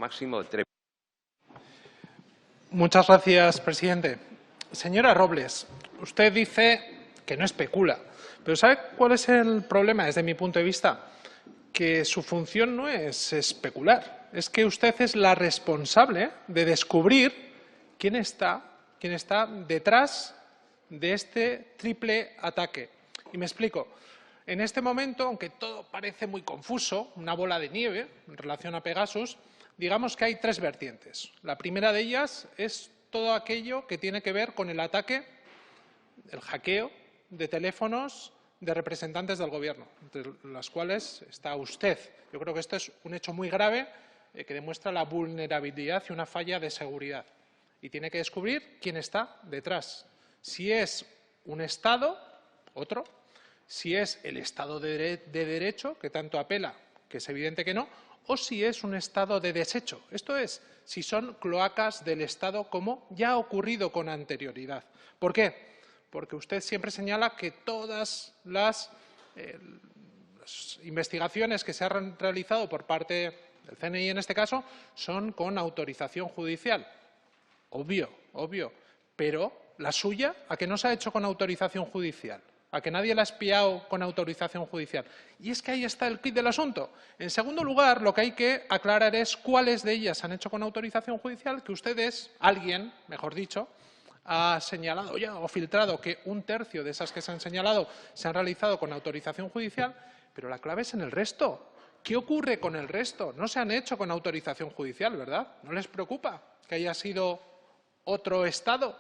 máximo de 3. Muchas gracias, presidente. Señora Robles, usted dice que no especula, pero ¿sabe cuál es el problema desde mi punto de vista? Que su función no es especular, es que usted es la responsable de descubrir quién está detrás de este triple ataque. Y me explico. En este momento, aunque todo parece muy confuso, una bola de nieve en relación a Pegasus, digamos que hay tres vertientes. La primera de ellas es todo aquello que tiene que ver con el ataque, el hackeo de teléfonos de representantes del Gobierno, entre las cuales está usted. Yo creo que esto es un hecho muy grave que demuestra la vulnerabilidad y una falla de seguridad. Y tiene que descubrir quién está detrás. Si es un Estado, otro. Si es el Estado de Derecho, que tanto apela, que es evidente que no, o si es un Estado de desecho. Esto es, si son cloacas del Estado, como ya ha ocurrido con anterioridad. ¿Por qué? Porque usted siempre señala que todas las investigaciones que se han realizado por parte del CNI, en este caso, son con autorización judicial. Obvio, obvio. Pero la suya, ¿a que no se ha hecho con autorización judicial? ¿A que nadie la ha espiado con autorización judicial? Y es que ahí está el quid del asunto. En segundo lugar, lo que hay que aclarar es cuáles de ellas se han hecho con autorización judicial, que ustedes, alguien, mejor dicho, ha señalado ya o filtrado que un tercio de esas que se han señalado se han realizado con autorización judicial, pero la clave es en el resto. ¿Qué ocurre con el resto? No se han hecho con autorización judicial, ¿verdad? ¿No les preocupa que haya sido otro Estado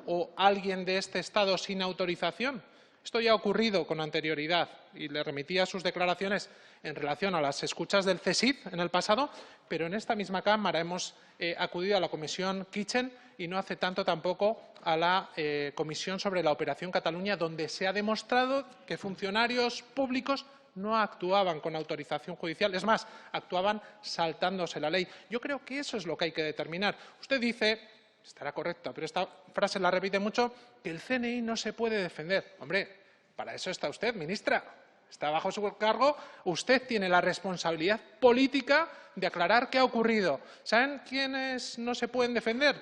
o alguien de este Estado sin autorización? Esto ya ha ocurrido con anterioridad y le remitía sus declaraciones en relación a las escuchas del CSIC en el pasado, pero en esta misma Cámara hemos acudido a la Comisión Kitchen y no hace tanto tampoco a la Comisión sobre la Operación Cataluña, donde se ha demostrado que funcionarios públicos no actuaban con autorización judicial, es más, actuaban saltándose la ley. Yo creo que eso es lo que hay que determinar. Usted dice, estará correcta, pero esta frase la repite mucho, que el CNI no se puede defender. Hombre, para eso está usted, ministra. Está bajo su cargo. Usted tiene la responsabilidad política de aclarar qué ha ocurrido. ¿Saben quiénes no se pueden defender?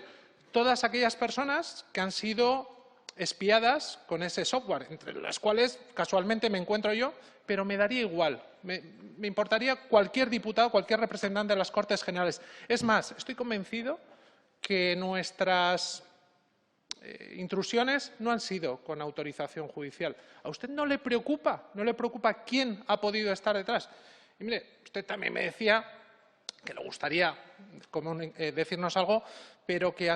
Todas aquellas personas que han sido espiadas con ese software, entre las cuales casualmente me encuentro yo, pero me daría igual. Me importaría cualquier diputado, cualquier representante de las Cortes Generales. Es más, estoy convencido que nuestras intrusiones no han sido con autorización judicial. ¿A usted no le preocupa? ¿No le preocupa quién ha podido estar detrás? Y mire, usted también me decía que le gustaría decirnos algo, pero que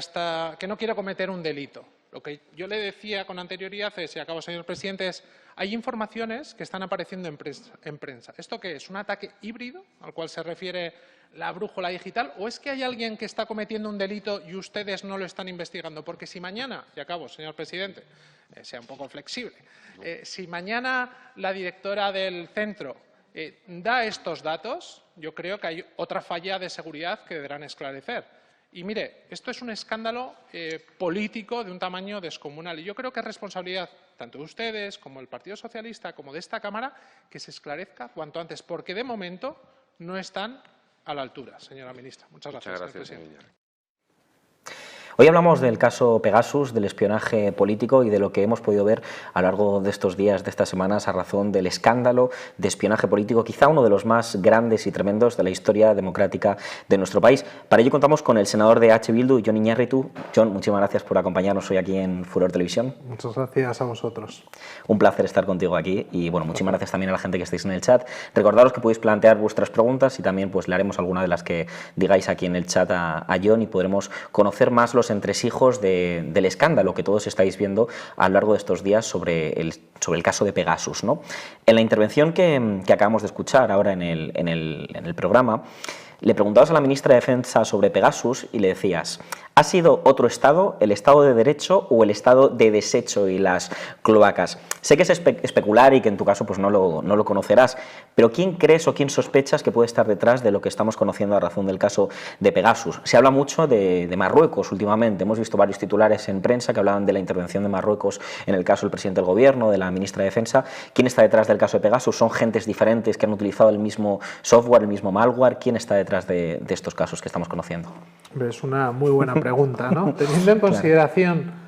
no quiere cometer un delito. Lo que yo le decía con anterioridad es, y acabo, señor presidente, es hay informaciones que están apareciendo en prensa. ¿Esto qué es? ¿Un ataque híbrido al cual se refiere la brújula digital? ¿O es que hay alguien que está cometiendo un delito y ustedes no lo están investigando? Porque si mañana, y acabo, señor presidente, sea un poco flexible, si mañana la directora del centro da estos datos, yo creo que hay otra falla de seguridad que deberán esclarecer. Y mire, esto es un escándalo político de un tamaño descomunal. Y yo creo que es responsabilidad tanto de ustedes como del Partido Socialista como de esta Cámara que se esclarezca cuanto antes, porque de momento no están a la altura, señora ministra. Muchas gracias, señor presidente. Hoy hablamos del caso Pegasus, del espionaje político y de lo que hemos podido ver a lo largo de estos días, de estas semanas, a razón del escándalo de espionaje político, quizá uno de los más grandes y tremendos de la historia democrática de nuestro país. Para ello contamos con el senador de H. Bildu, Jon Iñárritu. Jon, muchísimas gracias por acompañarnos hoy aquí en Furor Televisión. Muchas gracias a vosotros. Un placer estar contigo aquí y bueno, muchísimas gracias también a la gente que estáis en el chat. Recordaros que podéis plantear vuestras preguntas y también pues le haremos alguna de las que digáis aquí en el chat a Jon y podremos conocer más los entresijos del escándalo que todos estáis viendo a lo largo de estos días sobre el caso de Pegasus, ¿no? En la intervención que acabamos de escuchar ahora en el programa, le preguntabas a la ministra de Defensa sobre Pegasus y le decías, ¿ha sido otro Estado, el Estado de Derecho o el Estado de desecho y las cloacas? Sé que es especular y que en tu caso pues no lo conocerás, pero ¿quién crees o quién sospechas que puede estar detrás de lo que estamos conociendo a razón del caso de Pegasus? Se habla mucho de Marruecos últimamente, hemos visto varios titulares en prensa que hablaban de la intervención de Marruecos en el caso del presidente del Gobierno, de la ministra de Defensa. ¿Quién está detrás del caso de Pegasus? ¿Son gentes diferentes que han utilizado el mismo software, el mismo malware? ¿Quién está detrás detrás de estos casos que estamos conociendo? Es una muy buena pregunta, ¿no? Teniendo en consideración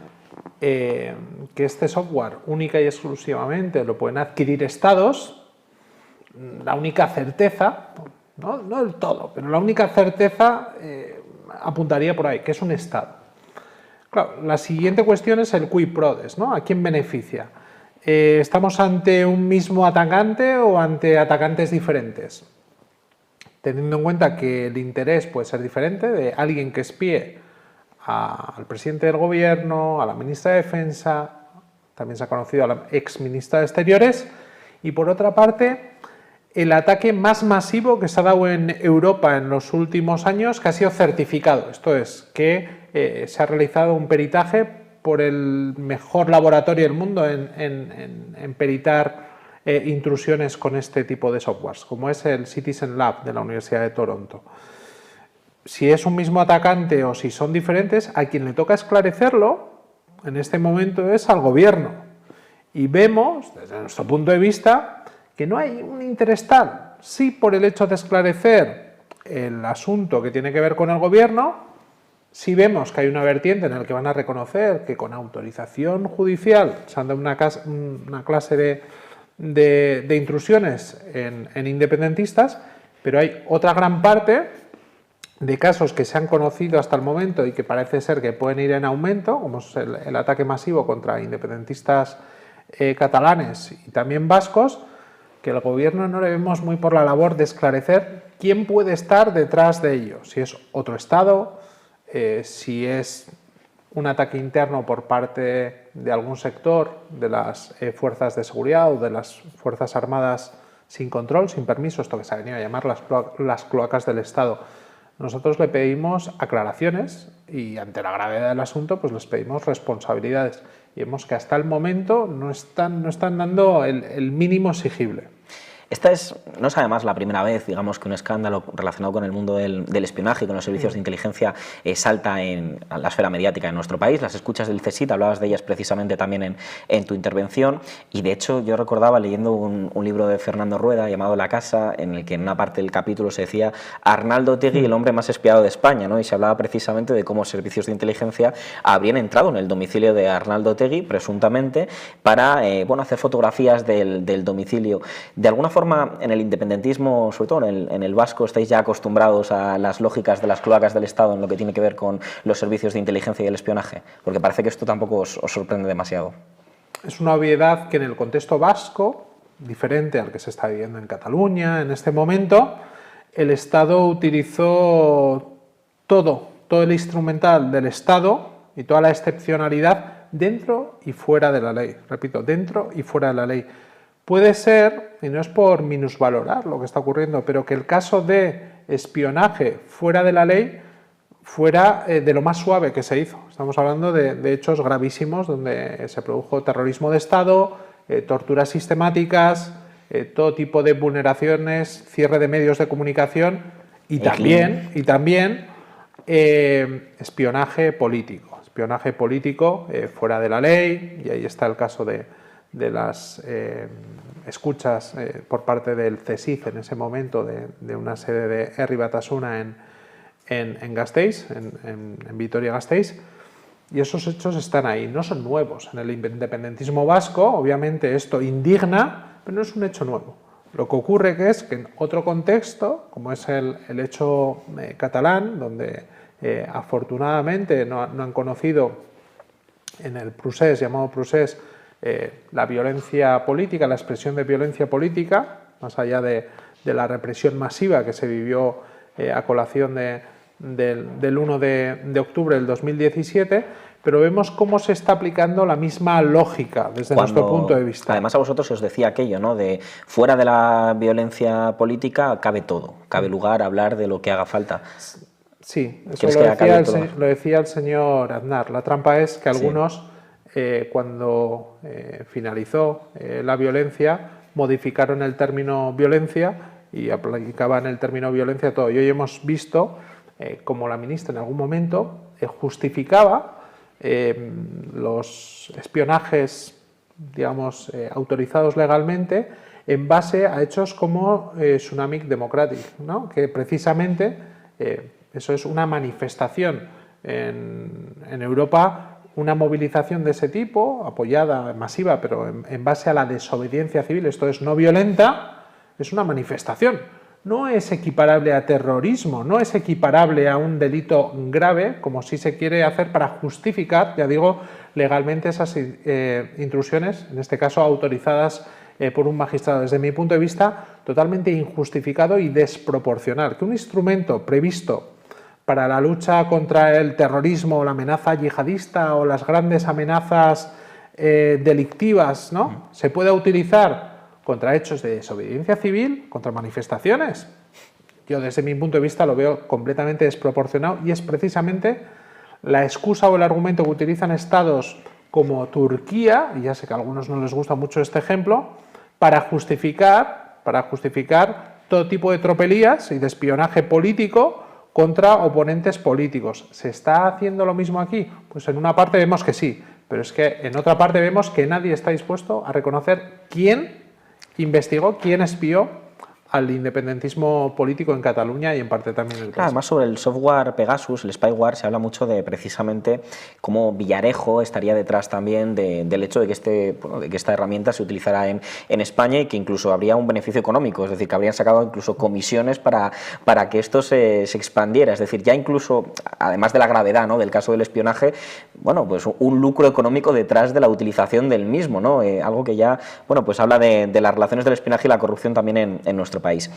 que este software única y exclusivamente lo pueden adquirir estados, la única certeza, no del todo, pero la única certeza apuntaría por ahí, que es un estado. Claro, la siguiente cuestión es el quid prodest, ¿no? ¿A quién beneficia? ¿Estamos ante un mismo atacante o ante atacantes diferentes? Teniendo en cuenta que el interés puede ser diferente de alguien que espíe al presidente del gobierno, a la ministra de Defensa, también se ha conocido a la ex ministra de Exteriores, y por otra parte, el ataque más masivo que se ha dado en Europa en los últimos años, que ha sido certificado. Esto es, que se ha realizado un peritaje por el mejor laboratorio del mundo en peritar intrusiones con este tipo de softwares, como es el Citizen Lab de la Universidad de Toronto. Si es un mismo atacante o si son diferentes, a quien le toca esclarecerlo en este momento es al gobierno. Y vemos, desde nuestro punto de vista, que no hay un interés tal. Sí, por el hecho de esclarecer el asunto que tiene que ver con el gobierno, sí vemos que hay una vertiente en la que van a reconocer que con autorización judicial se han dado una clase de intrusiones en independentistas, pero hay otra gran parte de casos que se han conocido hasta el momento y que parece ser que pueden ir en aumento, como es el ataque masivo contra independentistas catalanes y también vascos, que el gobierno no le vemos muy por la labor de esclarecer quién puede estar detrás de ello, si es otro Estado, si es un ataque interno por parte de algún sector de las fuerzas de seguridad o de las fuerzas armadas sin control, sin permiso, esto que se ha venido a llamar las cloacas del Estado. Nosotros le pedimos aclaraciones y ante la gravedad del asunto pues les pedimos responsabilidades y vemos que hasta el momento no están dando el mínimo exigible. Esta no es además la primera vez, digamos, que un escándalo relacionado con el mundo del espionaje y con los servicios de inteligencia salta a la esfera mediática en nuestro país. Las escuchas del CSIC, hablabas de ellas precisamente también en tu intervención, y de hecho yo recordaba leyendo un libro de Fernando Rueda llamado La Casa, en el que en una parte del capítulo se decía Arnaldo Otegi, el hombre más espiado de España, ¿no? Y se hablaba precisamente de cómo servicios de inteligencia habrían entrado en el domicilio de Arnaldo Otegi, presuntamente, para hacer fotografías del domicilio. De alguna forma, en el independentismo, sobre todo en el vasco, estáis ya acostumbrados a las lógicas de las cloacas del Estado en lo que tiene que ver con los servicios de inteligencia y el espionaje, porque parece que esto tampoco os sorprende demasiado. Es una obviedad que en el contexto vasco, diferente al que se está viviendo en Cataluña en este momento, el Estado utilizó todo el instrumental del Estado y toda la excepcionalidad dentro y fuera de la ley. Repito, dentro y fuera de la ley. Puede ser, y no es por minusvalorar lo que está ocurriendo, pero que el caso de espionaje fuera de la ley fuera de lo más suave que se hizo. Estamos hablando de hechos gravísimos donde se produjo terrorismo de Estado, torturas sistemáticas, todo tipo de vulneraciones, cierre de medios de comunicación y también espionaje político. Espionaje político fuera de la ley, y ahí está el caso de las escuchas por parte del CSIC en ese momento de una sede de Herri Batasuna en Gasteiz, en Vitoria-Gasteiz, y esos hechos están ahí, no son nuevos. En el independentismo vasco, obviamente esto indigna, pero no es un hecho nuevo. Lo que ocurre es que en otro contexto, como es el hecho catalán, donde afortunadamente no han conocido en el procés, llamado procés, la violencia política, la expresión de violencia política, más allá de la represión masiva que se vivió a colación del 1 de octubre del 2017, pero vemos cómo se está aplicando la misma lógica desde nuestro punto de vista. Además, a vosotros se os decía aquello, ¿no? De fuera de la violencia política cabe todo, cabe lugar a hablar de lo que haga falta. Sí, eso lo decía el señor Aznar. La trampa es que algunos, cuando finalizó la violencia, modificaron el término violencia y aplicaban el término violencia a todo. Y hoy hemos visto como la ministra en algún momento justificaba los espionajes, digamos, autorizados legalmente en base a hechos como Tsunami Democratic, ¿no? Que precisamente eso es una manifestación en Europa, una movilización de ese tipo, apoyada, masiva, pero en base a la desobediencia civil, esto es no violenta, es una manifestación. No es equiparable a terrorismo, no es equiparable a un delito grave, como si se quiere hacer para justificar, ya digo, legalmente esas intrusiones, en este caso autorizadas por un magistrado. Desde mi punto de vista, totalmente injustificado y desproporcional. Que un instrumento previsto para la lucha contra el terrorismo o la amenaza yihadista o las grandes amenazas delictivas, ¿no?, se pueda utilizar contra hechos de desobediencia civil, contra manifestaciones. Yo desde mi punto de vista lo veo completamente desproporcionado y es precisamente la excusa o el argumento que utilizan estados como Turquía, y ya sé que a algunos no les gusta mucho este ejemplo, para justificar todo tipo de tropelías y de espionaje político contra oponentes políticos. ¿Se está haciendo lo mismo aquí? Pues en una parte vemos que sí, pero es que en otra parte vemos que nadie está dispuesto a reconocer quién investigó, quién espió al independentismo político en Cataluña y en parte también en el país. Además, sobre el software Pegasus, el spyware, se habla mucho de precisamente cómo Villarejo estaría detrás también del hecho de que esta herramienta se utilizará en España y que incluso habría un beneficio económico, es decir, que habrían sacado incluso comisiones para que esto se expandiera. Es decir, ya incluso, además de la gravedad, ¿no?, del caso del espionaje, bueno, pues un lucro económico detrás de la utilización del mismo, ¿no? Algo que ya, bueno, pues habla de las relaciones del espionaje y la corrupción también en nuestro país.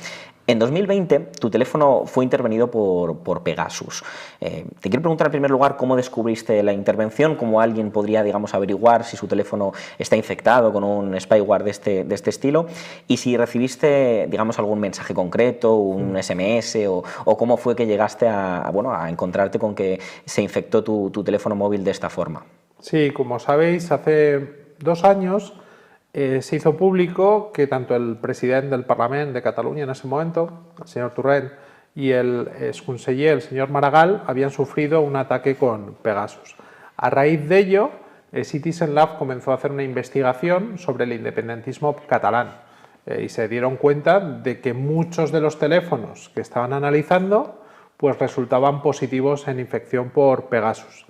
En 2020 tu teléfono fue intervenido por Pegasus. Te quiero preguntar en primer lugar cómo descubriste la intervención, cómo alguien podría, digamos, averiguar si su teléfono está infectado con un spyware de este estilo y si recibiste, digamos, algún mensaje concreto, un SMS o cómo fue que llegaste a encontrarte con que se infectó tu teléfono móvil de esta forma. Sí, como sabéis, hace 2 años se hizo público que tanto el presidente del Parlamento de Cataluña en ese momento, el señor Torrent, y el exconseller, el señor Maragall, habían sufrido un ataque con Pegasus. A raíz de ello, Citizen Lab comenzó a hacer una investigación sobre el independentismo catalán y se dieron cuenta de que muchos de los teléfonos que estaban analizando pues resultaban positivos en infección por Pegasus.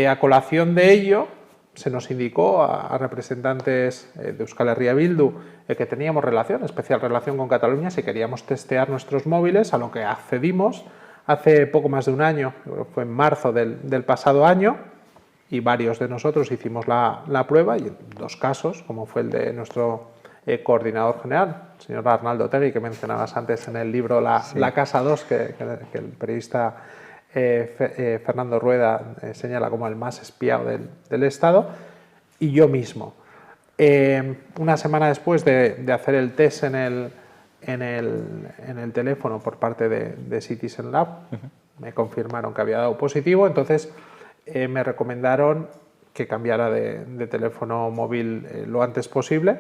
A colación de ello, se nos indicó a representantes de Euskal Herria Bildu que teníamos especial relación con Cataluña, si queríamos testear nuestros móviles, a lo que accedimos hace poco más de un año, fue en marzo del pasado año, y varios de nosotros hicimos la prueba, y en 2 casos, como fue el de nuestro coordinador general, el señor Arnaldo Otegi, que mencionabas antes en el libro La Casa 2, que el periodista Fernando Rueda señala como el más espiado del Estado, y yo mismo. Una semana después de hacer el test en el teléfono por parte de Citizen Lab, me confirmaron que había dado positivo, entonces me recomendaron que cambiara de teléfono móvil lo antes posible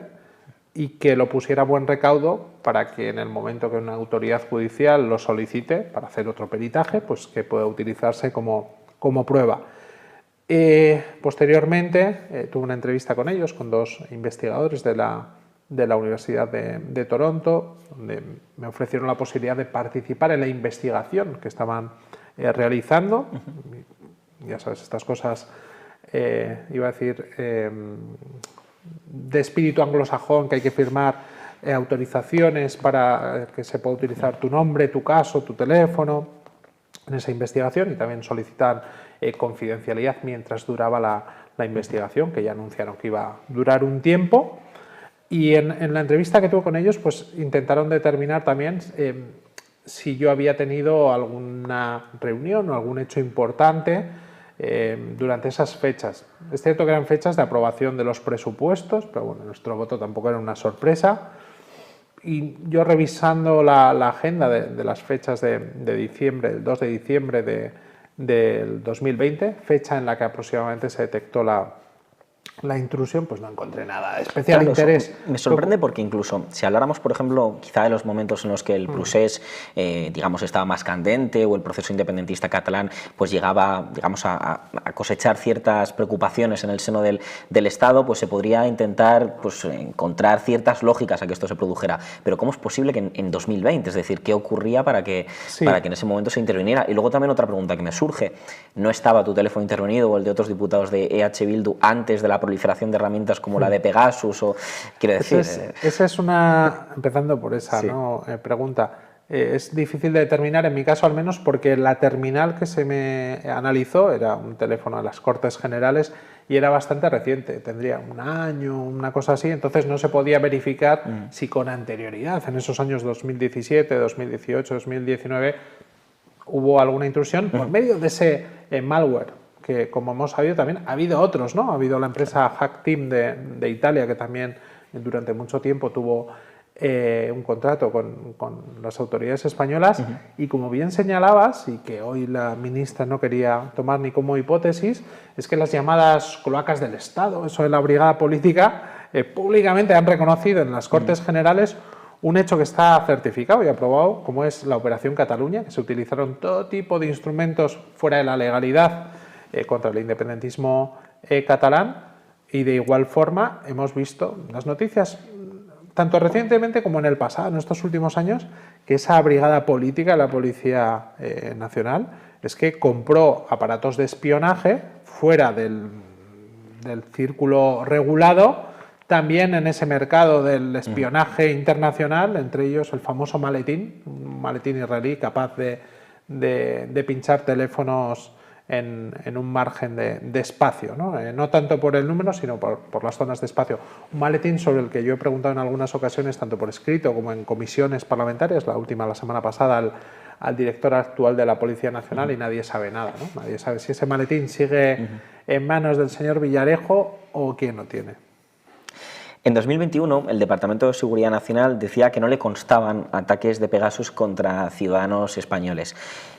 y que lo pusiera a buen recaudo para que en el momento que una autoridad judicial lo solicite para hacer otro peritaje, pues que pueda utilizarse como prueba. Posteriormente tuve una entrevista con ellos, con 2 investigadores de la Universidad de Toronto, donde me ofrecieron la posibilidad de participar en la investigación que estaban realizando. Ya sabes, estas cosas, iba a decir, de espíritu anglosajón, que hay que firmar autorizaciones para que se pueda utilizar tu nombre, tu caso, tu teléfono en esa investigación, y también solicitan confidencialidad mientras duraba la investigación, que ya anunciaron que iba a durar un tiempo. Y en la entrevista que tuve con ellos, pues intentaron determinar también si yo había tenido alguna reunión o algún hecho importante durante esas fechas. Es cierto que eran fechas de aprobación de los presupuestos, pero bueno, nuestro voto tampoco era una sorpresa. Y yo revisando la agenda de las fechas de diciembre, el 2 de diciembre del 2020, fecha en la que aproximadamente se detectó la la intrusión, pues no encontré nada de especial Claro, interés. me sorprende porque incluso si habláramos, por ejemplo, quizá de los momentos en los que el procés, digamos, estaba más candente o el proceso independentista catalán pues llegaba, digamos, a cosechar ciertas preocupaciones en el seno del Estado, pues se podría intentar pues, encontrar ciertas lógicas a que esto se produjera. Pero ¿cómo es posible que en 2020, es decir, qué ocurría para que en ese momento se interviniera? Y luego también otra pregunta que me surge, ¿no estaba tu teléfono intervenido o el de otros diputados de EH Bildu antes de la proliferación de herramientas como la de Pegasus? O quiero decir, esa es una, empezando por esa pregunta, es difícil de determinar en mi caso al menos porque la terminal que se me analizó era un teléfono de las Cortes Generales y era bastante reciente, tendría un año, una cosa así, entonces no se podía verificar si con anterioridad, en esos años 2017, 2018, 2019, hubo alguna intrusión por medio de ese malware, que como hemos sabido también ha habido otros, ¿no? Ha habido la empresa Hackteam de Italia que también durante mucho tiempo tuvo un contrato con las autoridades españolas y como bien señalabas y que hoy la ministra no quería tomar ni como hipótesis, es que las llamadas cloacas del Estado, eso de la brigada política, públicamente han reconocido en las Cortes Generales un hecho que está certificado y aprobado, como es la Operación Cataluña, que se utilizaron todo tipo de instrumentos fuera de la legalidad contra el independentismo catalán y de igual forma hemos visto las noticias, tanto recientemente como en el pasado, en estos últimos años, que esa brigada política, la Policía Nacional, es que compró aparatos de espionaje fuera del círculo regulado, también en ese mercado del espionaje internacional, entre ellos el famoso maletín, un maletín israelí capaz de pinchar teléfonos en un margen de espacio, ¿no? No tanto por el número, sino por las zonas de espacio. Un maletín sobre el que yo he preguntado en algunas ocasiones, tanto por escrito como en comisiones parlamentarias, la última la semana pasada al director actual de la Policía Nacional y nadie sabe nada, ¿no? Nadie sabe si ese maletín sigue en manos del señor Villarejo o quién lo tiene. En 2021, el Departamento de Seguridad Nacional decía que no le constaban ataques de Pegasus contra ciudadanos españoles.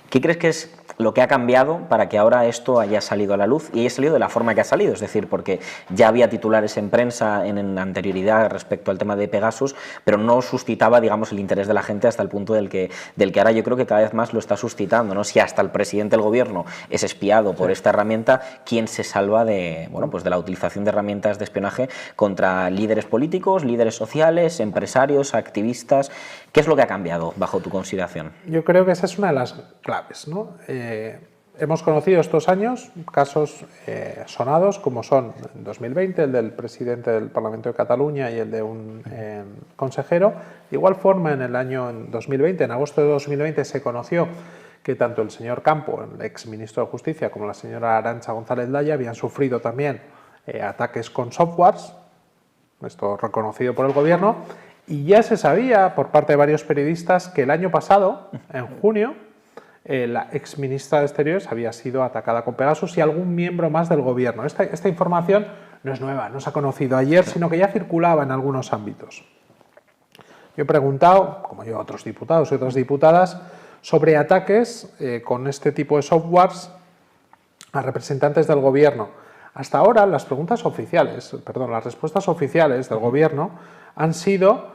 ¿Qué crees que es lo que ha cambiado para que ahora esto haya salido a la luz y haya salido de la forma que ha salido? Es decir, porque ya había titulares en prensa en anterioridad respecto al tema de Pegasus, pero no suscitaba, digamos, el interés de la gente hasta el punto del que ahora yo creo que cada vez más lo está suscitando, ¿no? Si hasta el presidente del gobierno es espiado por esta herramienta, ¿quién se salva de, bueno, pues de la utilización de herramientas de espionaje contra líderes políticos, líderes sociales, empresarios, activistas? ¿Qué es lo que ha cambiado bajo tu consideración? Yo creo que esa es una de las claves, ¿no? Hemos conocido estos años casos sonados como son en 2020 el del presidente del Parlamento de Cataluña y el de un consejero. De igual forma en el año 2020, en agosto de 2020 se conoció que tanto el señor Campo, el ex ministro de Justicia, como la señora Arantxa González Laya habían sufrido también ataques con softwares, esto reconocido por el gobierno, y ya se sabía por parte de varios periodistas que el año pasado, en junio, la ex ministra de Exteriores había sido atacada con Pegasus y algún miembro más del gobierno. Esta información no es nueva, no se ha conocido ayer, sino que ya circulaba en algunos ámbitos. Yo he preguntado, como yo a otros diputados y otras diputadas, sobre ataques con este tipo de softwares a representantes del gobierno. Hasta ahora las respuestas oficiales del gobierno han sido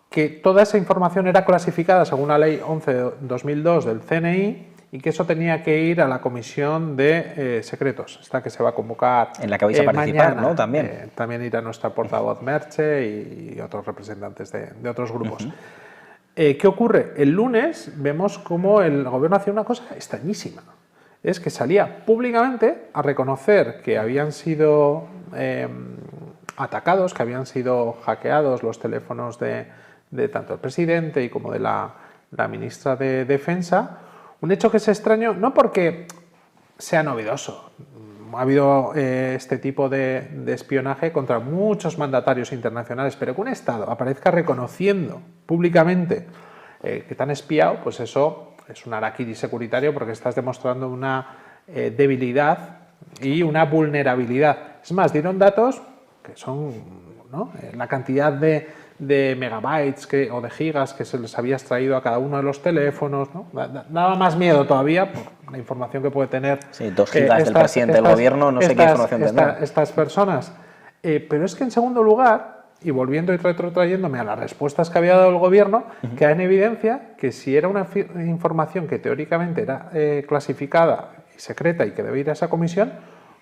que toda esa información era clasificada según la ley 11/2002 del CNI y que eso tenía que ir a la comisión de secretos, esta que se va a convocar en la que vais a participar, mañana, ¿no? También. También irá nuestra portavoz Merche y otros representantes de otros grupos. ¿Qué ocurre? El lunes vemos cómo el gobierno hacía una cosa extrañísima. Es que salía públicamente a reconocer que habían sido atacados, que habían sido hackeados los teléfonos de tanto el presidente y como de la ministra de Defensa. Un hecho que es extraño no porque sea novedoso. Ha habido este tipo de espionaje contra muchos mandatarios internacionales, pero que un Estado aparezca reconociendo públicamente que te han espiado, pues eso es un harakiri securitario porque estás demostrando una debilidad y una vulnerabilidad. Es más, dieron datos que son, ¿no? La cantidad de de megabytes o de gigas que se les había extraído a cada uno de los teléfonos, ¿no? Daba más miedo todavía por la información que puede tener. Sí, 2 gigas del presidente del gobierno, no sé qué información tendrá. Estas personas. Pero es que en segundo lugar, y volviendo y retrotrayéndome a las respuestas que había dado el gobierno, queda en evidencia que si era una información que teóricamente era clasificada y secreta y que debe ir a esa comisión,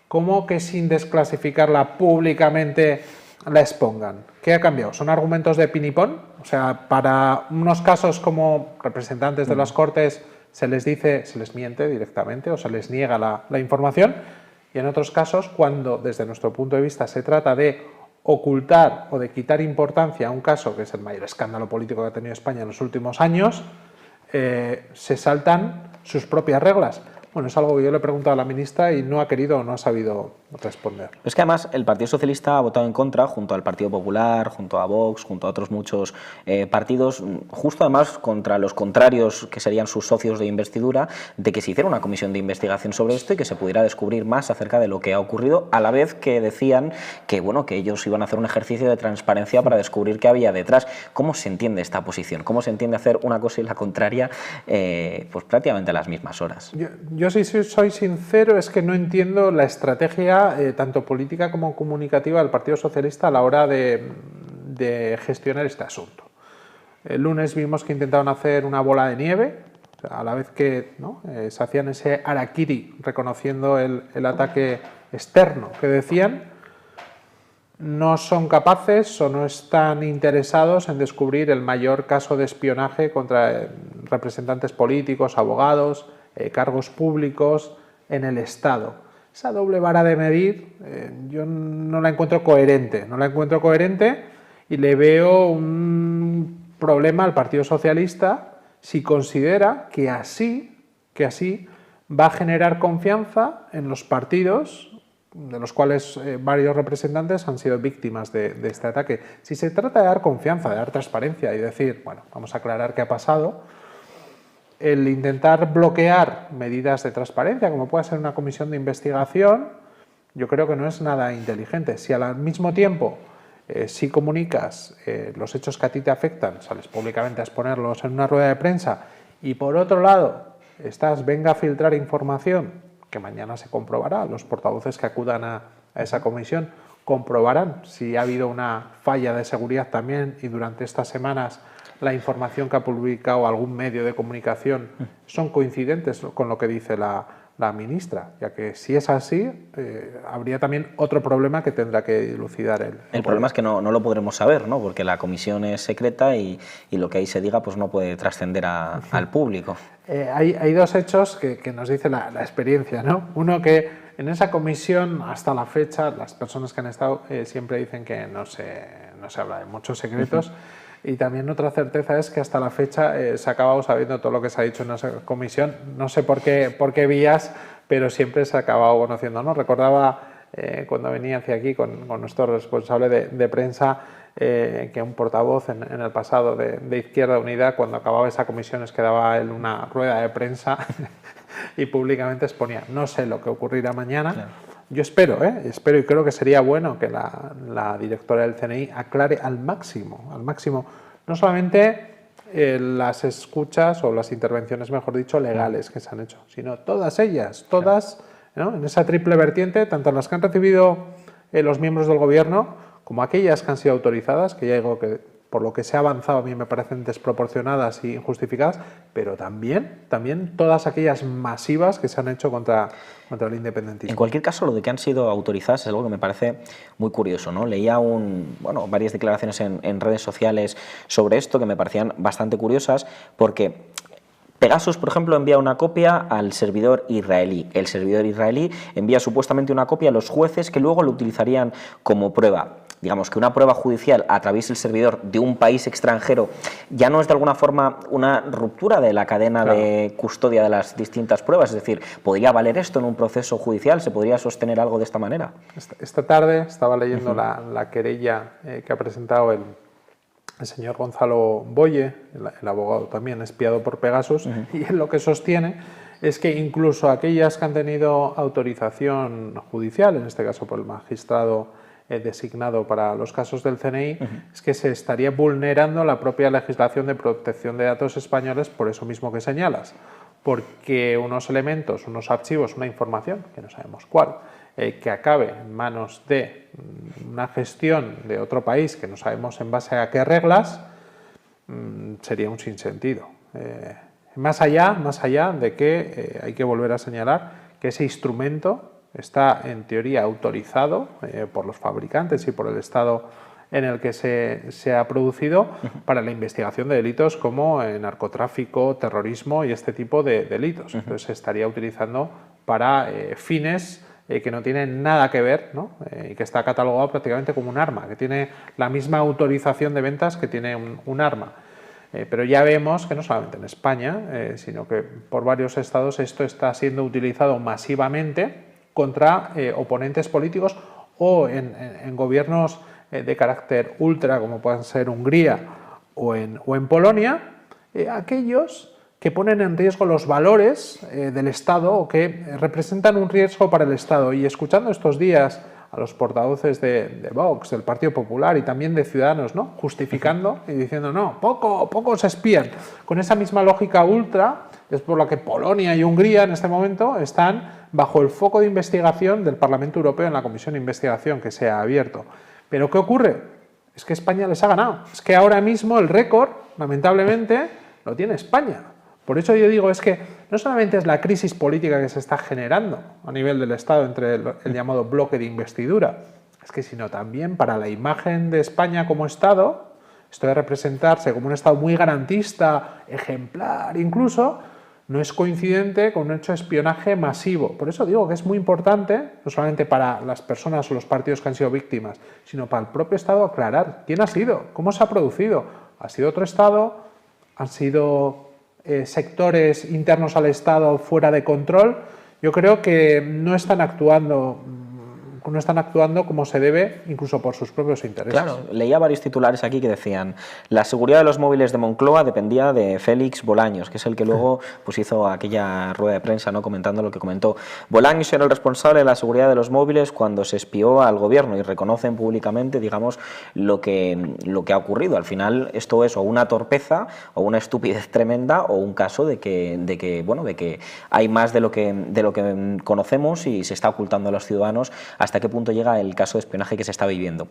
¿cómo que sin desclasificarla públicamente la expongan? ¿Qué ha cambiado? ¿Son argumentos de pinipón? O sea, para unos casos como representantes de las Cortes se les dice, se les miente directamente o se les niega la información, y en otros casos, cuando desde nuestro punto de vista se trata de ocultar o de quitar importancia a un caso que es el mayor escándalo político que ha tenido España en los últimos años, se saltan sus propias reglas. Bueno, es algo que yo le he preguntado a la ministra y no ha querido o no ha sabido responder. Es que además el Partido Socialista ha votado en contra, junto al Partido Popular, junto a Vox, junto a otros muchos partidos, justo además contra los contrarios que serían sus socios de investidura, de que se hiciera una comisión de investigación sobre esto y que se pudiera descubrir más acerca de lo que ha ocurrido, a la vez que decían que, bueno, que ellos iban a hacer un ejercicio de transparencia para descubrir qué había detrás. ¿Cómo se entiende esta posición? ¿Cómo se entiende hacer una cosa y la contraria pues prácticamente a las mismas horas? Yo si soy sincero, es que no entiendo la estrategia tanto política como comunicativa del Partido Socialista a la hora de gestionar este asunto. El lunes vimos que intentaron hacer una bola de nieve, o sea, a la vez que ¿no? Se hacían ese harakiri reconociendo el ataque externo que decían, no son capaces o no están interesados en descubrir el mayor caso de espionaje contra representantes políticos, abogados, cargos públicos en el Estado. Esa doble vara de medir yo no la encuentro coherente, y le veo un problema al Partido Socialista si considera que así va a generar confianza en los partidos de los cuales varios representantes han sido víctimas de este ataque. Si se trata de dar confianza, de dar transparencia y decir, bueno, vamos a aclarar qué ha pasado, el intentar bloquear medidas de transparencia, como puede ser una comisión de investigación, yo creo que no es nada inteligente. Si al mismo tiempo si comunicas los hechos que a ti te afectan, sales públicamente a exponerlos en una rueda de prensa, y por otro lado venga a filtrar información, que mañana se comprobará, los portavoces que acudan a esa comisión comprobarán si ha habido una falla de seguridad también, y durante estas semanas la información que ha publicado algún medio de comunicación son coincidentes con lo que dice la ministra, ya que si es así, habría también otro problema que tendrá que dilucidar el problema es que no lo podremos saber, ¿no? Porque la comisión es secreta y lo que ahí se diga pues no puede trascender al público. Hay dos hechos que nos dice la experiencia, ¿no? Uno, que en esa comisión, hasta la fecha, las personas que han estado siempre dicen que no se habla de muchos secretos. Y también otra certeza es que hasta la fecha se ha acabado sabiendo todo lo que se ha dicho en esa comisión. No sé por qué vías, pero siempre se ha acabado conociendo, ¿no? Recordaba cuando venía hacia aquí con nuestro responsable de prensa que un portavoz en el pasado de Izquierda Unida, cuando acababa esa comisión, es que daba él una rueda de prensa y públicamente exponía, no sé lo que ocurrirá mañana. Claro. Yo espero y creo que sería bueno que la directora del CNI aclare al máximo, no solamente las escuchas o las intervenciones, mejor dicho, legales que se han hecho, sino todas ellas, ¿no? En esa triple vertiente, tanto las que han recibido los miembros del Gobierno como aquellas que han sido autorizadas, que ya digo que por lo que se ha avanzado a mí me parecen desproporcionadas y injustificadas, pero también todas aquellas masivas que se han hecho contra el independentismo. En cualquier caso, lo de que han sido autorizadas es algo que me parece muy curioso, ¿no? Leía varias declaraciones en redes sociales sobre esto que me parecían bastante curiosas, porque Pegasus, por ejemplo, envía una copia al servidor israelí. El servidor israelí envía supuestamente una copia a los jueces que luego lo utilizarían como prueba. Digamos que una prueba judicial a través del servidor de un país extranjero ya no es de alguna forma una ruptura de la cadena claro. de custodia de las distintas pruebas. Es decir, ¿podría valer esto en un proceso judicial? ¿Se podría sostener algo de esta manera? Esta tarde estaba leyendo la querella que ha presentado el señor Gonzalo Boye, el abogado también espiado por Pegasus, y él lo que sostiene es que incluso aquellas que han tenido autorización judicial, en este caso por el magistrado designado para los casos del CNI, es que se estaría vulnerando la propia legislación de protección de datos españoles por eso mismo que señalas, porque unos elementos, unos archivos, una información, que no sabemos cuál, que acabe en manos de una gestión de otro país, que no sabemos en base a qué reglas, sería un sinsentido. Más allá de que hay que volver a señalar que ese instrumento está en teoría autorizado por los fabricantes y por el Estado en el que se ha producido para la investigación de delitos como narcotráfico, terrorismo y este tipo de delitos. Entonces se estaría utilizando para fines que no tienen nada que ver, ¿no? Y que está catalogado prácticamente como un arma, que tiene la misma autorización de ventas que tiene un arma. Pero ya vemos que no solamente en España, sino que por varios estados esto está siendo utilizado masivamente contra oponentes políticos o en gobiernos de carácter ultra, como puedan ser Hungría o en Polonia, aquellos que ponen en riesgo los valores del Estado o que representan un riesgo para el Estado. Y escuchando estos días a los portavoces de Vox, del Partido Popular y también de Ciudadanos, ¿no? Justificando y diciendo, no, pocos espían. Con esa misma lógica ultra, es por la que Polonia y Hungría en este momento están bajo el foco de investigación del Parlamento Europeo en la Comisión de Investigación que se ha abierto. ¿Pero qué ocurre? Es que España les ha ganado. Es que ahora mismo el récord, lamentablemente, lo tiene España. Por eso yo digo, es que no solamente es la crisis política que se está generando a nivel del Estado entre el llamado bloque de investidura, es que sino también para la imagen de España como Estado, esto de representarse como un Estado muy garantista, ejemplar incluso, no es coincidente con un hecho de espionaje masivo. Por eso digo que es muy importante, no solamente para las personas o los partidos que han sido víctimas, sino para el propio Estado aclarar quién ha sido, cómo se ha producido. ¿Ha sido otro Estado? ¿Han sido sectores internos al Estado fuera de control? Yo creo que no están actuando como se debe, incluso por sus propios intereses. Claro, leía varios titulares aquí que decían: la seguridad de los móviles de Moncloa dependía de Félix Bolaños, que es el que luego pues hizo aquella rueda de prensa, ¿no?, comentando lo que comentó. Bolaños era el responsable de la seguridad de los móviles cuando se espió al gobierno, y reconocen públicamente, digamos, lo que ha ocurrido. Al final esto es o una torpeza o una estupidez tremenda o un caso de que hay más de lo que conocemos y se está ocultando a los ciudadanos hasta qué punto llega el caso de espionaje que se está viviendo.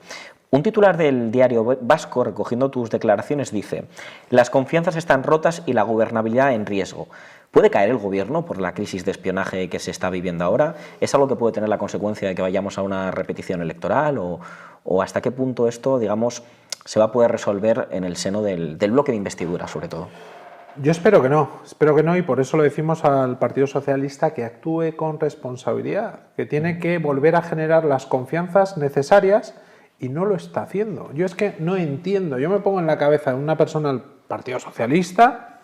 Un titular del diario vasco, recogiendo tus declaraciones, dice: las confianzas están rotas y la gobernabilidad en riesgo. ¿Puede caer el gobierno por la crisis de espionaje que se está viviendo ahora? ¿Es algo que puede tener la consecuencia de que vayamos a una repetición electoral? ¿O hasta qué punto esto, digamos, se va a poder resolver en el seno del bloque de investidura, sobre todo? Yo espero que no, y por eso le decimos al Partido Socialista que actúe con responsabilidad, que tiene que volver a generar las confianzas necesarias y no lo está haciendo. Yo es que no entiendo, yo me pongo en la cabeza de una persona del Partido Socialista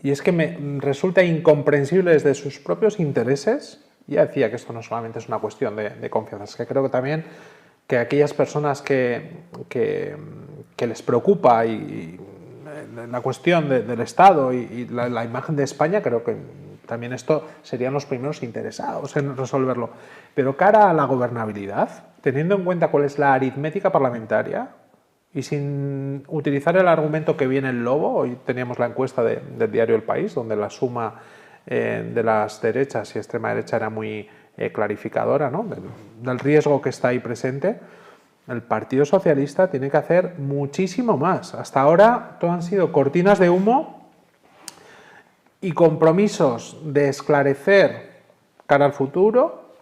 y es que me resulta incomprensible desde sus propios intereses. Ya decía que esto no solamente es una cuestión de confianza, es que creo que también que aquellas personas que les preocupa y la cuestión del Estado y la imagen de España, creo que también esto serían los primeros interesados en resolverlo. Pero cara a la gobernabilidad, teniendo en cuenta cuál es la aritmética parlamentaria y sin utilizar el argumento que viene el lobo, hoy teníamos la encuesta del diario El País, donde la suma de las derechas y extrema derecha era muy clarificadora, ¿no?, del riesgo que está ahí presente. El Partido Socialista tiene que hacer muchísimo más. Hasta ahora todo han sido cortinas de humo y compromisos de esclarecer cara al futuro.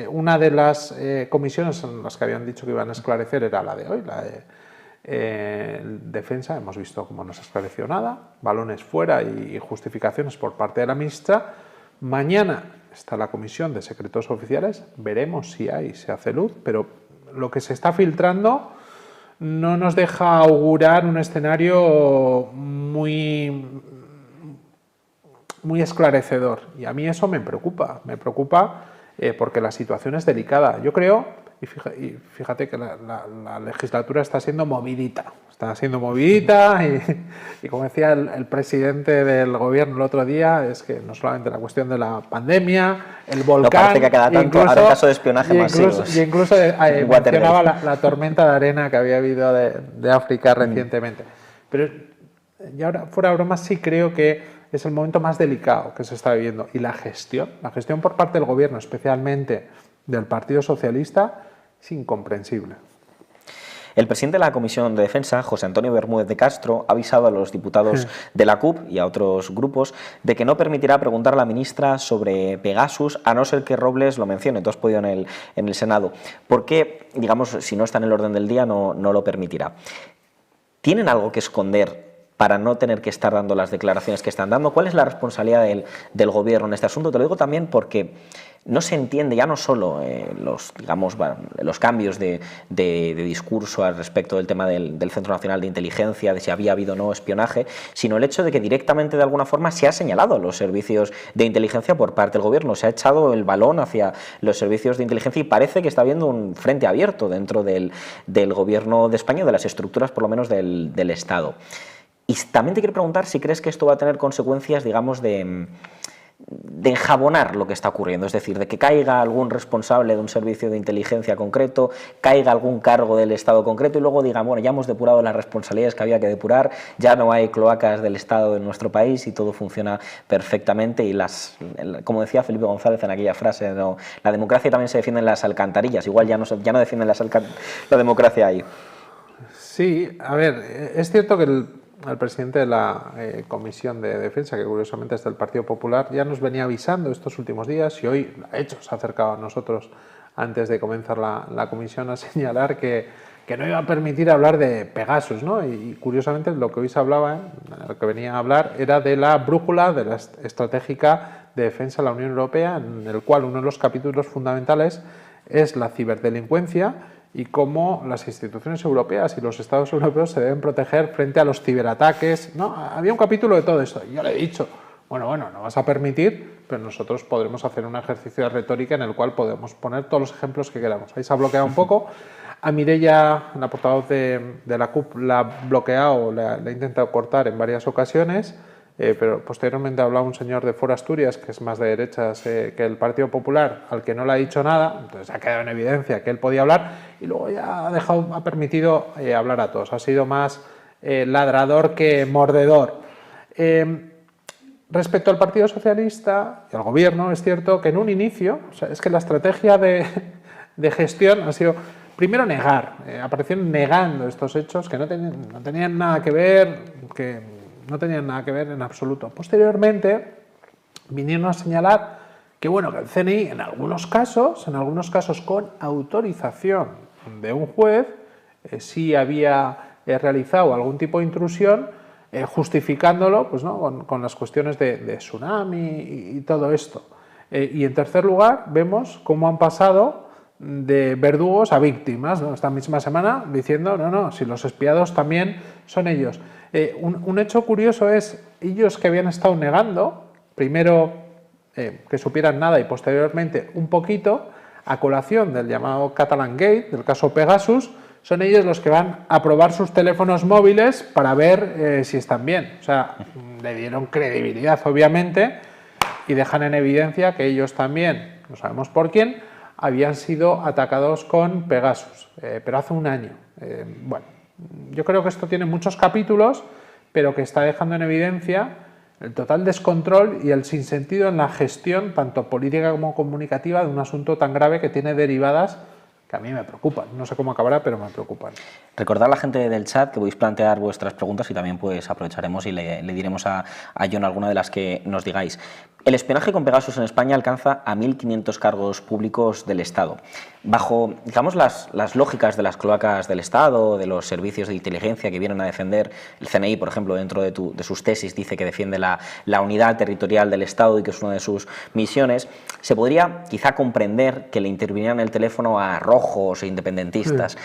Una de las comisiones en las que habían dicho que iban a esclarecer era la de hoy, la de defensa. Hemos visto cómo no se esclareció nada, balones fuera y justificaciones por parte de la ministra. Mañana está la comisión de secretos oficiales, veremos si se hace luz, pero lo que se está filtrando no nos deja augurar un escenario muy esclarecedor. Y a mí eso me preocupa porque la situación es delicada. Yo creo, y fíjate que la legislatura está siendo movidita, está siendo movidita y como decía el presidente del gobierno el otro día, es que no solamente la cuestión de la pandemia, el volcán... No, parece que cada tanto hará un caso de espionaje masivo. Y incluso mencionaba la tormenta de arena que había habido de África recientemente. Pero, y ahora, fuera de bromas, sí creo que es el momento más delicado que se está viviendo. Y la gestión por parte del gobierno, especialmente del Partido Socialista, es incomprensible. El presidente de la Comisión de Defensa, José Antonio Bermúdez de Castro, ha avisado a los diputados de la CUP y a otros grupos de que no permitirá preguntar a la ministra sobre Pegasus, a no ser que Robles lo mencione. Tú has podido en el Senado. ¿Por qué, digamos, si no está en el orden del día, no lo permitirá? ¿Tienen algo que esconder para no tener que estar dando las declaraciones que están dando? ¿Cuál es la responsabilidad del gobierno en este asunto? Te lo digo también porque no se entiende ya no solo los cambios de discurso al respecto del tema del Centro Nacional de Inteligencia, de si había habido o no espionaje, sino el hecho de que directamente de alguna forma se ha señalado a los servicios de inteligencia por parte del gobierno, se ha echado el balón hacia los servicios de inteligencia y parece que está habiendo un frente abierto dentro del gobierno de España, de las estructuras por lo menos del Estado. Y también te quiero preguntar si crees que esto va a tener consecuencias, digamos, de enjabonar lo que está ocurriendo, es decir, de que caiga algún responsable de un servicio de inteligencia concreto, caiga algún cargo del Estado concreto y luego digan, bueno, ya hemos depurado las responsabilidades que había que depurar, ya no hay cloacas del Estado en nuestro país y todo funciona perfectamente y como decía Felipe González en aquella frase, no, la democracia también se defiende en las alcantarillas, igual ya no defienden la democracia ahí. Sí, a ver, es cierto que el presidente de la Comisión de Defensa, que curiosamente es del Partido Popular, ya nos venía avisando estos últimos días y hoy, de hecho, se ha acercado a nosotros antes de comenzar la comisión a señalar que no iba a permitir hablar de Pegasus, ¿no? Y curiosamente lo que hoy se hablaba, lo que venía a hablar, era de la brújula de la estratégica de defensa de la Unión Europea, en el cual uno de los capítulos fundamentales es la ciberdelincuencia y cómo las instituciones europeas y los estados europeos se deben proteger frente a los ciberataques, ¿no? Había un capítulo de todo esto y yo le he dicho, bueno, no vas a permitir, pero nosotros podremos hacer un ejercicio de retórica en el cual podemos poner todos los ejemplos que queramos. Ahí se ha bloqueado un poco. A Mireia, la portavoz de la CUP, la ha bloqueado, la ha intentado cortar en varias ocasiones, pero posteriormente ha hablado un señor de Foro Asturias, que es más de derechas que el Partido Popular, al que no le ha dicho nada, entonces ha quedado en evidencia que él podía hablar y luego ya ha permitido hablar a todos. Ha sido más ladrador que mordedor. Respecto al Partido Socialista y al Gobierno, es cierto que en un inicio, o sea, es que la estrategia de gestión ha sido primero negar, aparecieron negando estos hechos que no tenían nada que ver, no tenían nada que ver en absoluto. Posteriormente vinieron a señalar que, bueno, que el CNI en algunos casos con autorización de un juez, sí había realizado algún tipo de intrusión, justificándolo pues, ¿no? con las cuestiones de tsunami y todo esto. Y en tercer lugar, vemos cómo han pasado de verdugos a víctimas, ¿no? Esta misma semana diciendo, no, si los espiados también son ellos. Un hecho curioso es, ellos que habían estado negando, primero que supieran nada y posteriormente un poquito, a colación del llamado Catalan Gate, del caso Pegasus, son ellos los que van a probar sus teléfonos móviles para ver si están bien. O sea, le dieron credibilidad, obviamente, y dejan en evidencia que ellos también, no sabemos por quién, habían sido atacados con Pegasus, pero hace un año. Bueno, yo creo que esto tiene muchos capítulos, pero que está dejando en evidencia el total descontrol y el sinsentido en la gestión, tanto política como comunicativa, de un asunto tan grave que tiene derivadas que a mí me preocupan. No sé cómo acabará, pero me preocupan. Recordad a la gente del chat que podéis plantear vuestras preguntas y también pues aprovecharemos y le diremos a Jon alguna de las que nos digáis. El espionaje con Pegasus en España alcanza a 1.500 cargos públicos del Estado. Bajo, digamos, las lógicas de las cloacas del Estado, de los servicios de inteligencia que vienen a defender, el CNI, por ejemplo, dentro de sus tesis dice que defiende la unidad territorial del Estado y que es una de sus misiones, se podría quizá comprender que le intervinieran el teléfono a rojos e independentistas.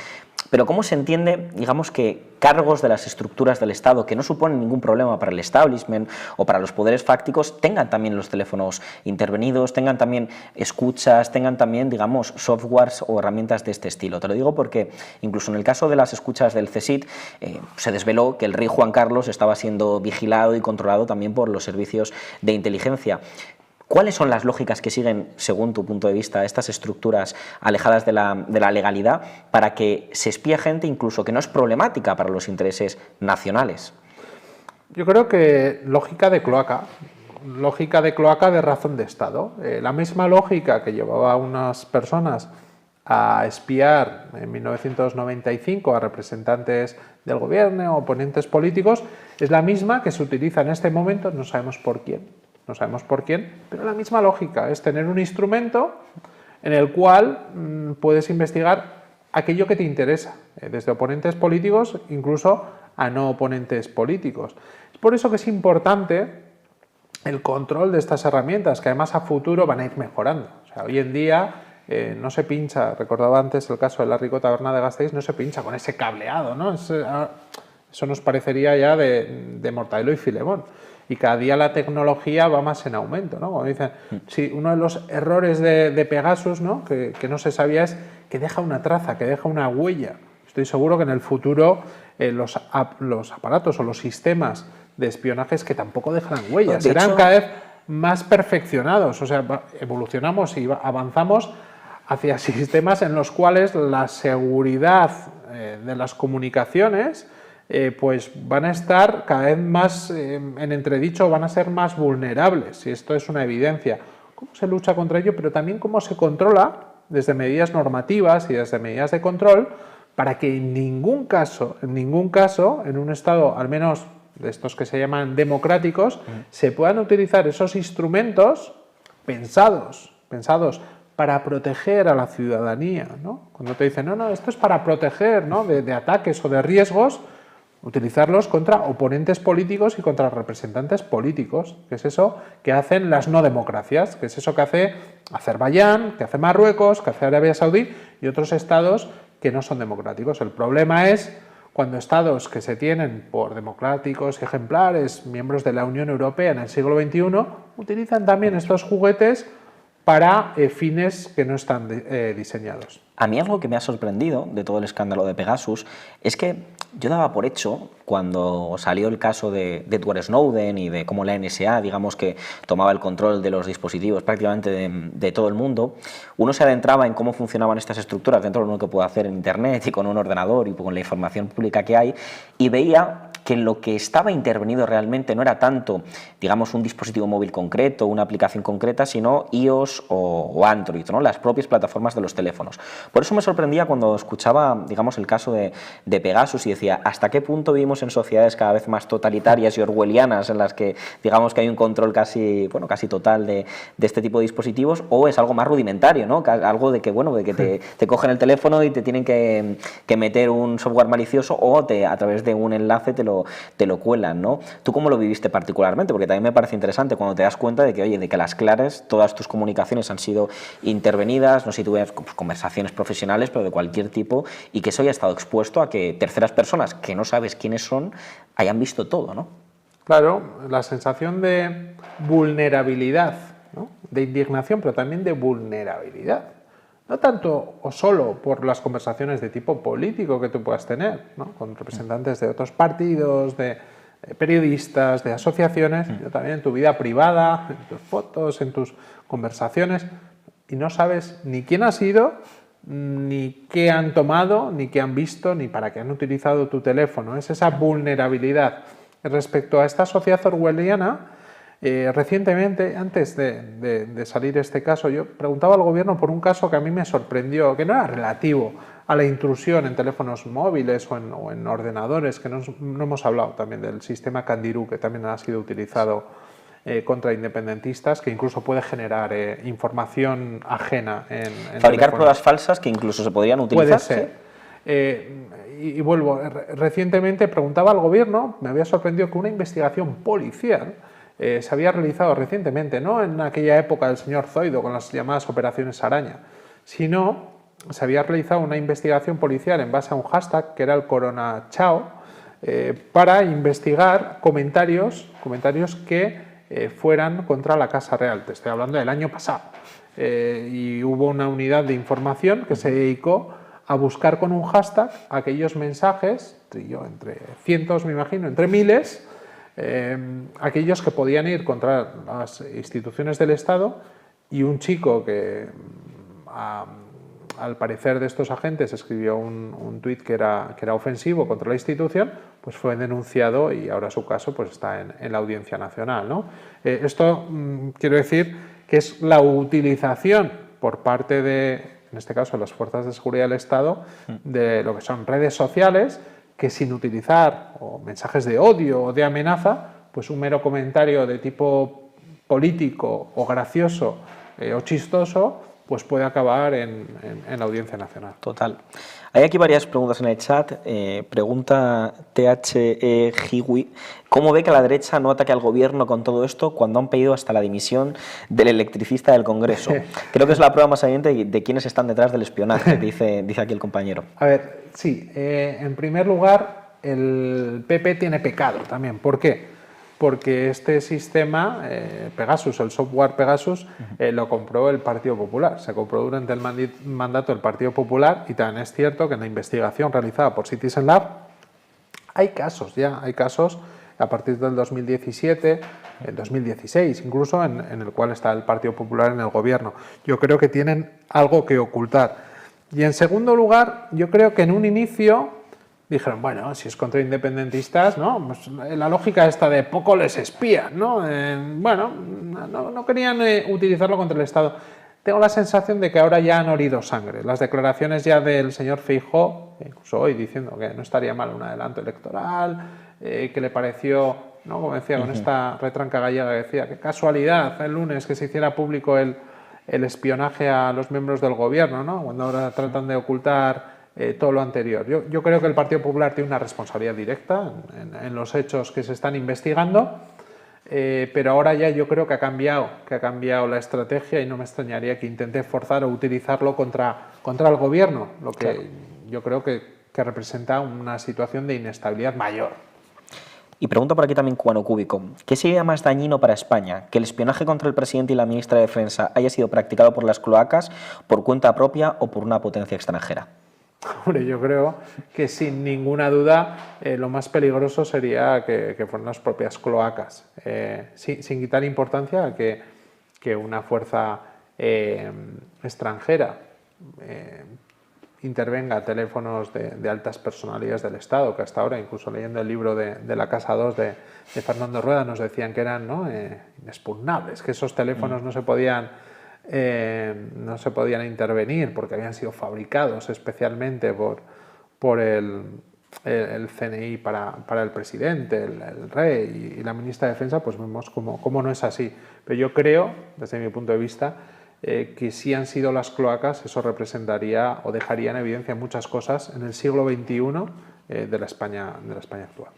Pero ¿cómo se entiende, digamos, que cargos de las estructuras del Estado que no suponen ningún problema para el establishment o para los poderes fácticos tengan también los teléfonos intervenidos, tengan también escuchas, tengan también, digamos, softwares o herramientas de este estilo? Te lo digo porque incluso en el caso de las escuchas del CSIC se desveló que el rey Juan Carlos estaba siendo vigilado y controlado también por los servicios de inteligencia. ¿Cuáles son las lógicas que siguen, según tu punto de vista, estas estructuras alejadas de la legalidad para que se espíe gente incluso que no es problemática para los intereses nacionales? Yo creo que lógica de cloaca de razón de Estado. La misma lógica que llevaba a unas personas a espiar en 1995 a representantes del gobierno o oponentes políticos es la misma que se utiliza en este momento, no sabemos por quién, pero la misma lógica es tener un instrumento en el cual puedes investigar aquello que te interesa, desde oponentes políticos incluso a no oponentes políticos. Es por eso que es importante el control de estas herramientas, que además a futuro van a ir mejorando. O sea, hoy en día no se pincha, recordaba antes el caso de la Rico Taberna de Gasteiz, no se pincha con ese cableado, ¿no? Eso nos parecería ya de Mortadelo y Filemón. Y cada día la tecnología va más en aumento, ¿no? Como dicen, sí, uno de los errores de Pegasus, ¿no? que no se sabía, es que deja una traza, que deja una huella. Estoy seguro que en el futuro los aparatos o los sistemas de espionajes que tampoco dejarán huellas, serán cada vez más perfeccionados. O sea, evolucionamos y avanzamos hacia sistemas en los cuales la seguridad de las comunicaciones pues van a estar cada vez más en entredicho, van a ser más vulnerables, y esto es una evidencia. ¿Cómo se lucha contra ello? Pero también cómo se controla desde medidas normativas y desde medidas de control para que en ningún caso, en un Estado, al menos de estos que se llaman democráticos, se puedan utilizar esos instrumentos pensados para proteger a la ciudadanía, ¿no? Cuando te dicen, no, esto es para proteger, ¿no? de ataques o de riesgos, utilizarlos contra oponentes políticos y contra representantes políticos, que es eso que hacen las no democracias, que es eso que hace Azerbaiyán, que hace Marruecos, que hace Arabia Saudí y otros estados que no son democráticos. El problema es cuando estados que se tienen por democráticos y ejemplares, miembros de la Unión Europea en el siglo XXI, utilizan también estos juguetes para fines que no están diseñados. A mí algo que me ha sorprendido de todo el escándalo de Pegasus es que yo daba por hecho, cuando salió el caso de Edward Snowden y de cómo la NSA, digamos que tomaba el control de los dispositivos prácticamente de todo el mundo, uno se adentraba en cómo funcionaban estas estructuras dentro de lo que puede hacer en Internet y con un ordenador y con la información pública que hay, y veía que lo que estaba intervenido realmente no era tanto, digamos, un dispositivo móvil concreto, una aplicación concreta, sino iOS o Android, ¿no? Las propias plataformas de los teléfonos. Por eso me sorprendía cuando escuchaba, digamos, el caso de Pegasus y decía, ¿hasta qué punto vivimos en sociedades cada vez más totalitarias y orwellianas en las que, digamos, que hay un control casi total de este tipo de dispositivos, o es algo más rudimentario, ¿no? Algo de que, de que te cogen el teléfono y te tienen que meter un software malicioso o a través de un enlace te lo cuelan, ¿no? ¿Tú cómo lo viviste particularmente? Porque también me parece interesante cuando te das cuenta de que, oye, de que a las claras todas tus comunicaciones han sido intervenidas, no sé si tuvieras conversaciones profesionales, pero de cualquier tipo, y que eso haya estado expuesto a que terceras personas que no sabes quiénes son hayan visto todo, ¿no? Claro, la sensación de vulnerabilidad, ¿no? De indignación, pero también de vulnerabilidad. No tanto o solo por las conversaciones de tipo político que tú puedas tener, ¿no? Con representantes de otros partidos, de periodistas, de asociaciones, sino también en tu vida privada, en tus fotos, en tus conversaciones, y no sabes ni quién ha sido, ni qué han tomado, ni qué han visto, ni para qué han utilizado tu teléfono. Es esa vulnerabilidad. Respecto a esta sociedad orwelliana, recientemente, antes de salir este caso, yo preguntaba al gobierno por un caso que a mí me sorprendió, que no era relativo a la intrusión en teléfonos móviles o en ordenadores, que no hemos hablado también del sistema Candirú, que también ha sido utilizado contra independentistas, que incluso puede generar información ajena en fabricar teléfonos. Pruebas falsas que incluso se podrían utilizar. Puede ser. Y vuelvo, recientemente preguntaba al gobierno, me había sorprendido que una investigación policial se había realizado recientemente, no en aquella época del señor Zoido con las llamadas operaciones Araña, sino se había realizado una investigación policial en base a un hashtag que era el CoronaChao, para investigar comentarios que fueran contra la Casa Real. Te estoy hablando del año pasado. Y hubo una unidad de información que se dedicó a buscar con un hashtag aquellos mensajes, entre cientos, me imagino, entre miles, aquellos que podían ir contra las instituciones del Estado, y un chico que, al parecer de estos agentes, escribió un tuit que era ofensivo contra la institución, pues fue denunciado y ahora su caso pues está en la Audiencia Nacional, ¿no? Esto quiero decir que es la utilización por parte de, en este caso, las fuerzas de seguridad del Estado, de lo que son redes sociales, que sin utilizar o mensajes de odio o de amenaza, pues un mero comentario de tipo político o gracioso o chistoso, pues puede acabar en la Audiencia Nacional. Total. Hay aquí varias preguntas en el chat. Pregunta THE Hiwi, ¿cómo ve que la derecha no ataque al gobierno con todo esto cuando han pedido hasta la dimisión del electricista del Congreso? Creo que es la prueba más evidente de quiénes están detrás del espionaje, dice aquí el compañero. A ver, sí, en primer lugar, el PP tiene pecado también. ¿Por qué? Porque este sistema, Pegasus, el software Pegasus, lo compró el Partido Popular. Se compró durante el mandato del Partido Popular, y también es cierto que en la investigación realizada por Citizen Lab hay casos a partir del 2017, el 2016 incluso, en el cual está el Partido Popular en el gobierno. Yo creo que tienen algo que ocultar. Y en segundo lugar, yo creo que en un inicio dijeron, bueno, si es contra independentistas, ¿no? Pues la lógica esta de poco les espía, ¿no? Bueno, no querían utilizarlo contra el Estado. Tengo la sensación de que ahora ya han olido sangre. Las declaraciones ya del señor Feijóo, incluso hoy, diciendo que no estaría mal un adelanto electoral, que le pareció, ¿no? Como decía, con esta retranca gallega que decía, qué casualidad el lunes que se hiciera público el espionaje a los miembros del gobierno, ¿no? Cuando ahora tratan de ocultar todo lo anterior. Yo creo que el Partido Popular tiene una responsabilidad directa en los hechos que se están investigando, pero ahora ya yo creo que ha cambiado la estrategia, y no me extrañaría que intente forzar o utilizarlo contra el gobierno, lo que claro, yo creo que representa una situación de inestabilidad mayor. Y pregunta por aquí también Cubano Cúbico, ¿qué sería más dañino para España? ¿Que el espionaje contra el presidente y la ministra de Defensa haya sido practicado por las cloacas, por cuenta propia o por una potencia extranjera? Hombre, yo creo que sin ninguna duda lo más peligroso sería que fueran las propias cloacas, sin quitar importancia a que una fuerza extranjera intervenga a teléfonos de altas personalidades del Estado, que hasta ahora, incluso leyendo el libro de la Casa 2 de Fernando Rueda, nos decían que eran, ¿no?, inexpugnables, que esos teléfonos no se podían intervenir porque habían sido fabricados especialmente por el CNI para el presidente, el rey y la ministra de Defensa. Pues vemos cómo no es así. Pero yo creo, desde mi punto de vista, que si han sido las cloacas, eso representaría o dejaría en evidencia muchas cosas en el siglo XXI de la España actual.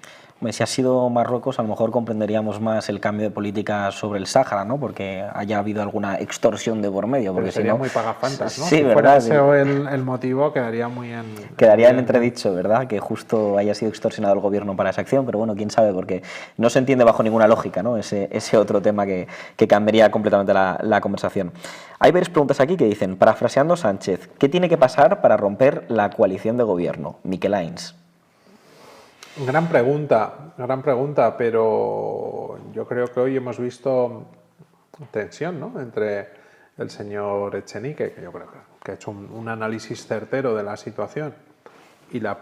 Si ha sido Marruecos, a lo mejor comprenderíamos más el cambio de política sobre el Sáhara, ¿no? Porque haya habido alguna extorsión de por medio. Porque sería si no, muy pagafantas, ¿no? Sí, si ¿verdad? fuera ese el motivo, quedaría muy en... Quedaría en entredicho, ¿verdad? Que justo haya sido extorsionado el gobierno para esa acción, pero bueno, quién sabe, porque no se entiende bajo ninguna lógica, ¿no? Ese otro tema que cambiaría completamente la conversación. Hay varias preguntas aquí que dicen, parafraseando Sánchez, ¿qué tiene que pasar para romper la coalición de gobierno? Miquel Ains. Gran pregunta, pero yo creo que hoy hemos visto tensión, ¿no?, entre el señor Echenique, que yo creo que ha hecho un análisis certero de la situación, y la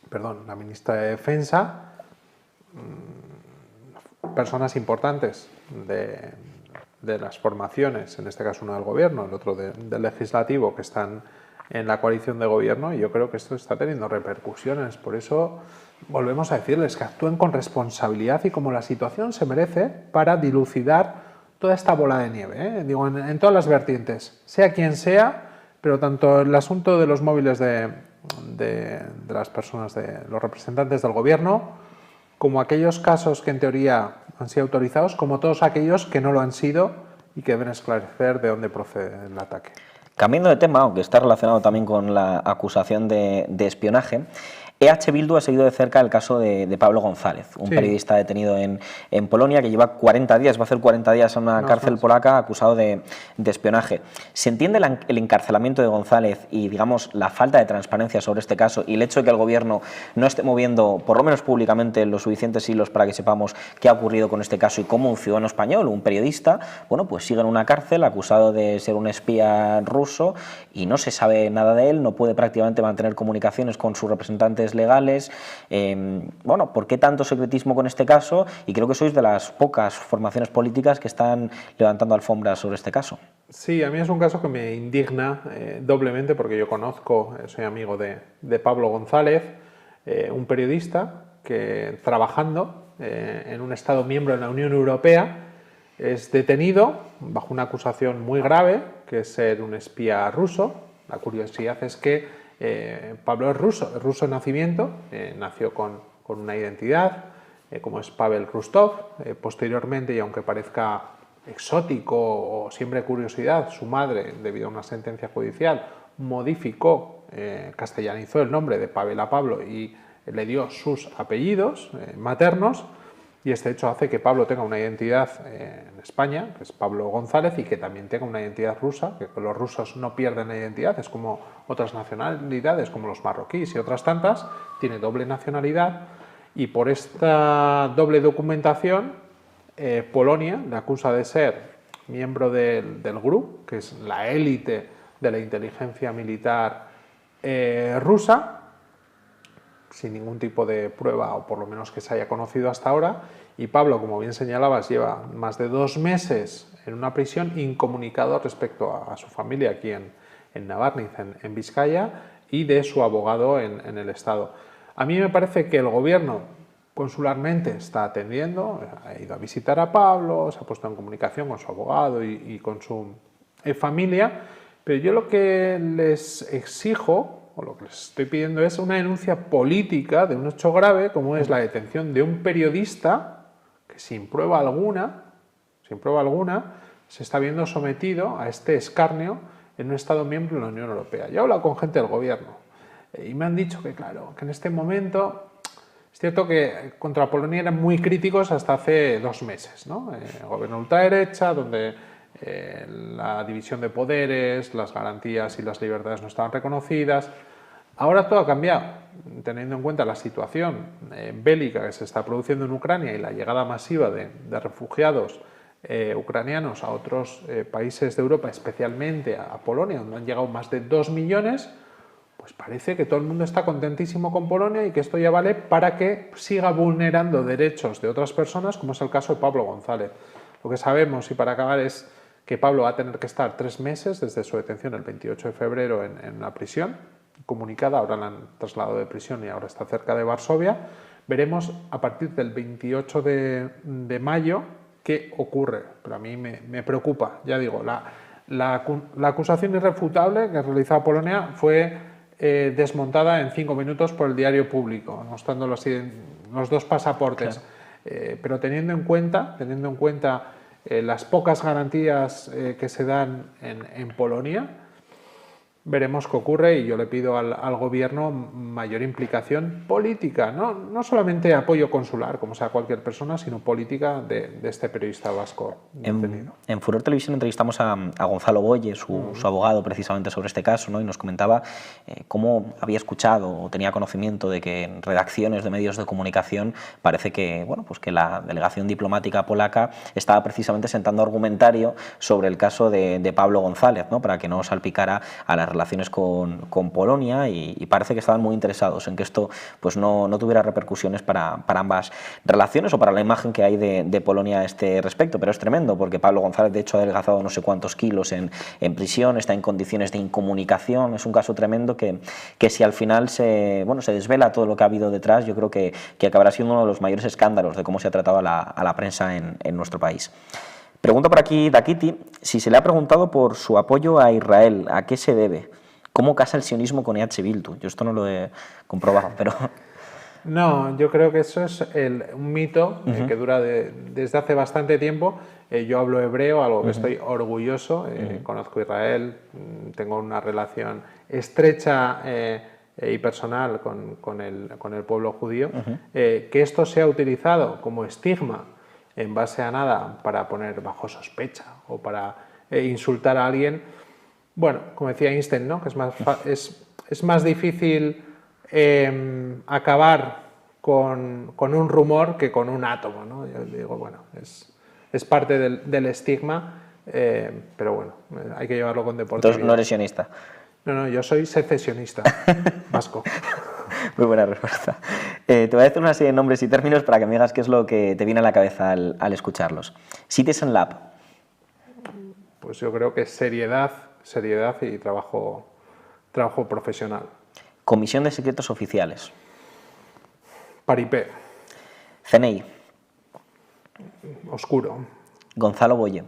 la ministra de Defensa, personas importantes de las formaciones, en este caso uno del Gobierno, el otro del Legislativo, que están en la coalición de gobierno, y yo creo que esto está teniendo repercusiones. Por eso volvemos a decirles que actúen con responsabilidad y como la situación se merece, para dilucidar toda esta bola de nieve, ¿eh? Digo, en todas las vertientes, sea quien sea, pero tanto el asunto de los móviles de las personas, de los representantes del gobierno, como aquellos casos que en teoría han sido autorizados, como todos aquellos que no lo han sido y que deben esclarecer de dónde procede el ataque. Cambiando de tema, aunque está relacionado también con la acusación de espionaje, EH Bildu ha seguido de cerca el caso de Pablo González, un periodista detenido en Polonia que lleva 40 días, va a hacer 40 días en una cárcel polaca acusado de espionaje. ¿Se entiende el encarcelamiento de González y, digamos, la falta de transparencia sobre este caso y el hecho de que el gobierno no esté moviendo, por lo menos públicamente, los suficientes hilos para que sepamos qué ha ocurrido con este caso y cómo un ciudadano español, un periodista, bueno, pues sigue en una cárcel acusado de ser un espía ruso y no se sabe nada de él, no puede prácticamente mantener comunicaciones con sus representantes legales? Bueno, ¿por qué tanto secretismo con este caso? Y creo que sois de las pocas formaciones políticas que están levantando alfombras sobre este caso. Sí, a mí es un caso que me indigna doblemente porque yo conozco, soy amigo de Pablo González, un periodista que trabajando en un Estado miembro de la Unión Europea es detenido bajo una acusación muy grave, que es ser un espía ruso. La curiosidad es que Pablo es ruso de nacimiento, nació con una identidad, como es Pavel Rustov. Posteriormente, y aunque parezca exótico o siempre curiosidad, su madre, debido a una sentencia judicial, modificó, castellanizó el nombre de Pavel a Pablo y le dio sus apellidos maternos, y este hecho hace que Pablo tenga una identidad en España, que es Pablo González, y que también tenga una identidad rusa, que los rusos no pierden la identidad, es como otras nacionalidades, como los marroquíes y otras tantas, tiene doble nacionalidad, y por esta doble documentación Polonia le acusa de ser miembro del GRU, que es la élite de la inteligencia militar rusa, sin ningún tipo de prueba, o por lo menos que se haya conocido hasta ahora. Y Pablo, como bien señalabas, lleva más de 2 meses en una prisión incomunicado respecto a su familia aquí en Navarniz, en Vizcaya, y de su abogado en el Estado. A mí me parece que el gobierno consularmente está atendiendo, ha ido a visitar a Pablo, se ha puesto en comunicación con su abogado y con su familia, pero yo lo que les exijo, o lo que les estoy pidiendo, es una denuncia política de un hecho grave como es la detención de un periodista que sin prueba alguna se está viendo sometido a este escarnio en un Estado miembro de la Unión Europea. Yo he hablado con gente del gobierno y me han dicho que, claro, que en este momento es cierto que contra Polonia eran muy críticos hasta hace 2 meses, ¿no? El gobierno ultraderecha, donde la división de poderes, las garantías y las libertades no estaban reconocidas. Ahora todo ha cambiado, teniendo en cuenta la situación bélica que se está produciendo en Ucrania y la llegada masiva de refugiados ucranianos a otros países de Europa, especialmente a Polonia, donde han llegado más de 2 millones, pues parece que todo el mundo está contentísimo con Polonia y que esto ya vale para que siga vulnerando derechos de otras personas, como es el caso de Pablo González. Lo que sabemos, y para acabar, es que Pablo va a tener que estar 3 meses desde su detención el 28 de febrero en la prisión, comunicada, ahora la han trasladado de prisión y ahora está cerca de Varsovia. Veremos a partir del 28 de mayo qué ocurre, pero a mí me preocupa, ya digo, la acusación irrefutable que realizaba Polonia fue desmontada en 5 minutos por el diario Público, mostrando los 2 pasaportes. Claro. Pero teniendo en cuenta las pocas garantías que se dan en Polonia, veremos qué ocurre, y yo le pido al gobierno mayor implicación política, no solamente apoyo consular, como sea cualquier persona, sino política de este periodista vasco detenido. En Furor Televisión entrevistamos a Gonzalo Boye, su abogado, precisamente sobre este caso, ¿no? Y nos comentaba cómo había escuchado o tenía conocimiento de que en redacciones de medios de comunicación parece que, bueno, pues que la delegación diplomática polaca estaba precisamente sentando argumentario sobre el caso de Pablo González, ¿no? Para que no salpicara a las relaciones con Polonia, y parece que estaban muy interesados en que esto pues no tuviera repercusiones para ambas relaciones o para la imagen que hay de Polonia a este respecto. Pero es tremendo porque Pablo González de hecho ha adelgazado no sé cuántos kilos en prisión, está en condiciones de incomunicación. Es un caso tremendo que si al final se desvela todo lo que ha habido detrás, yo creo que acabará siendo uno de los mayores escándalos de cómo se ha tratado a la prensa en nuestro país. Pregunto por aquí Dakiti si se le ha preguntado por su apoyo a Israel, ¿a qué se debe? ¿Cómo casa el sionismo con EH Bildu? Yo esto no lo he comprobado, pero... No, yo creo que eso es un mito que dura desde hace bastante tiempo. Yo hablo hebreo, algo que estoy orgulloso. Conozco Israel, tengo una relación estrecha y personal con el pueblo judío. Que esto sea utilizado como estigma en base a nada para poner bajo sospecha o para insultar a alguien, bueno, como decía Einstein, ¿no? Que es más difícil acabar con un rumor que con un átomo, ¿no? Yo digo, bueno, es parte del estigma, pero bueno, hay que llevarlo con deportividad. Entonces no eres sionista. No, yo soy secesionista vasco. Muy buena respuesta. Te voy a decir una serie de nombres y términos para que me digas qué es lo que te viene a la cabeza al escucharlos. Citizen Lab. Pues yo creo que es seriedad y trabajo profesional. Comisión de Secretos Oficiales. Paripé. CNI. Oscuro. Gonzalo Boye.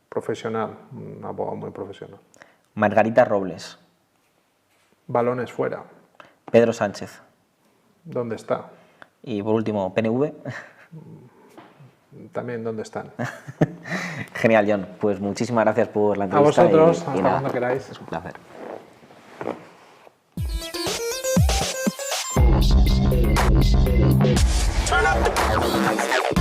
Profesional, un abogado muy profesional. Margarita Robles. Balones fuera. Pedro Sánchez. ¿Dónde está? Y por último, PNV. También, ¿dónde están? Genial, Jon. Pues muchísimas gracias por la A entrevista. vosotros, y hasta nada, cuando queráis. es un placer. Turn up the